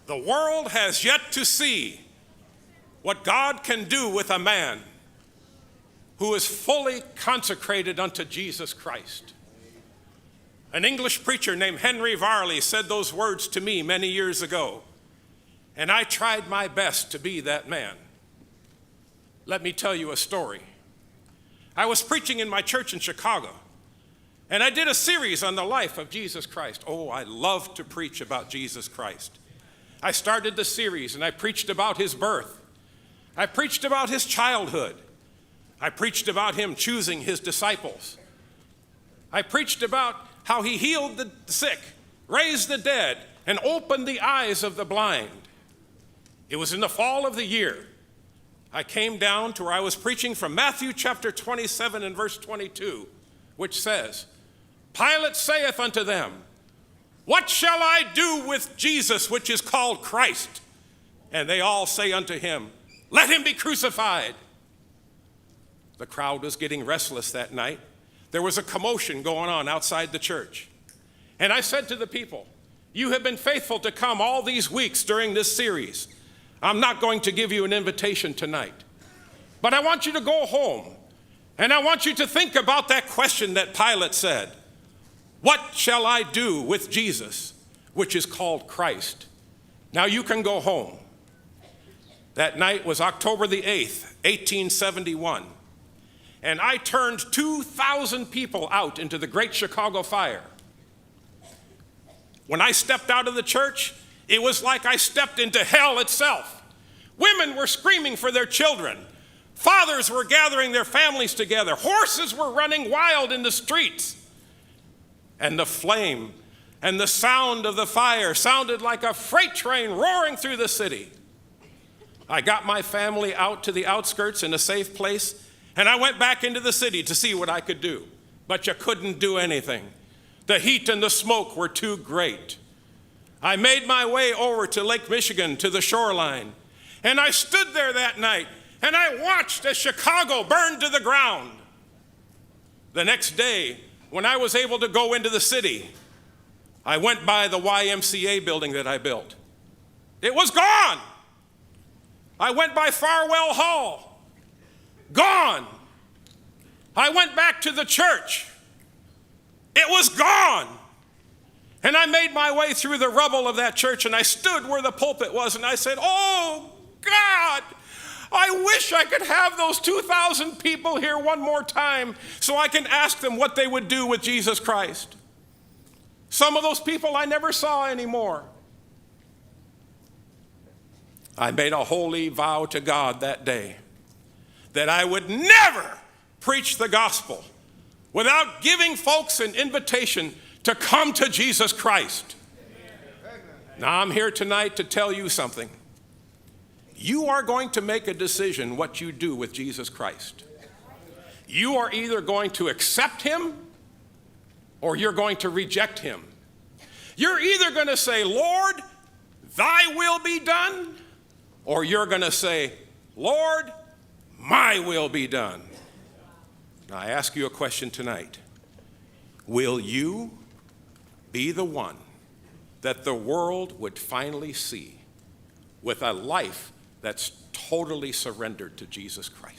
The world has yet to see what God can do with a man who is fully consecrated unto Jesus Christ. An English preacher named Henry Varley said those words to me many years ago, and I tried my best to be that man. Let me tell you a story. I was preaching in my church in Chicago, and I did a series on the life of Jesus Christ. Oh, I love to preach about Jesus Christ. I started the series and I preached about his birth. I preached about his childhood. I preached about him choosing his disciples. I preached about how he healed the sick, raised the dead, and opened the eyes of the blind. It was in the fall of the year. I came down to where I was preaching from Matthew chapter 27 and verse 22, which says, Pilate saith unto them, What shall I do with Jesus, which is called Christ? And they all say unto him, Let him be crucified. The crowd was getting restless that night. There was a commotion going on outside the church. And I said to the people, You have been faithful to come all these weeks during this series. I'm not going to give you an invitation tonight. But I want you to go home, and I want you to think about that question that Pilate said. What shall I do with Jesus, which is called Christ? Now you can go home. That night was October the 8th, 1871. And I turned 2,000 people out into the Great Chicago Fire. When I stepped out of the church, it was like I stepped into hell itself. Women were screaming for their children. Fathers were gathering their families together. Horses were running wild in the streets. And the flame and the sound of the fire sounded like a freight train roaring through the city. I got my family out to the outskirts in a safe place, and I went back into the city to see what I could do. But you couldn't do anything. The heat and the smoke were too great. I made my way over to Lake Michigan, to the shoreline, and I stood there that night, and I watched as Chicago burned to the ground. The next day, when I was able to go into the city, I went by the YMCA building that I built. It was gone. I went by Farwell Hall. Gone. I went back to the church. It was gone. And I made my way through the rubble of that church, and I stood where the pulpit was, and I said, Oh, God, I wish I could have those 2,000 people here one more time so I can ask them what they would do with Jesus Christ. Some of those people I never saw anymore. I made a holy vow to God that day that I would never preach the gospel without giving folks an invitation to come to Jesus Christ. Now I'm here tonight to tell you something. You are going to make a decision what you do with Jesus Christ. You are either going to accept him or you're going to reject him. You're either going to say, Lord, thy will be done, or you're going to say, Lord, my will be done. Now I ask you a question tonight. Will you be the one that the world would finally see with a life that's totally surrendered to Jesus Christ?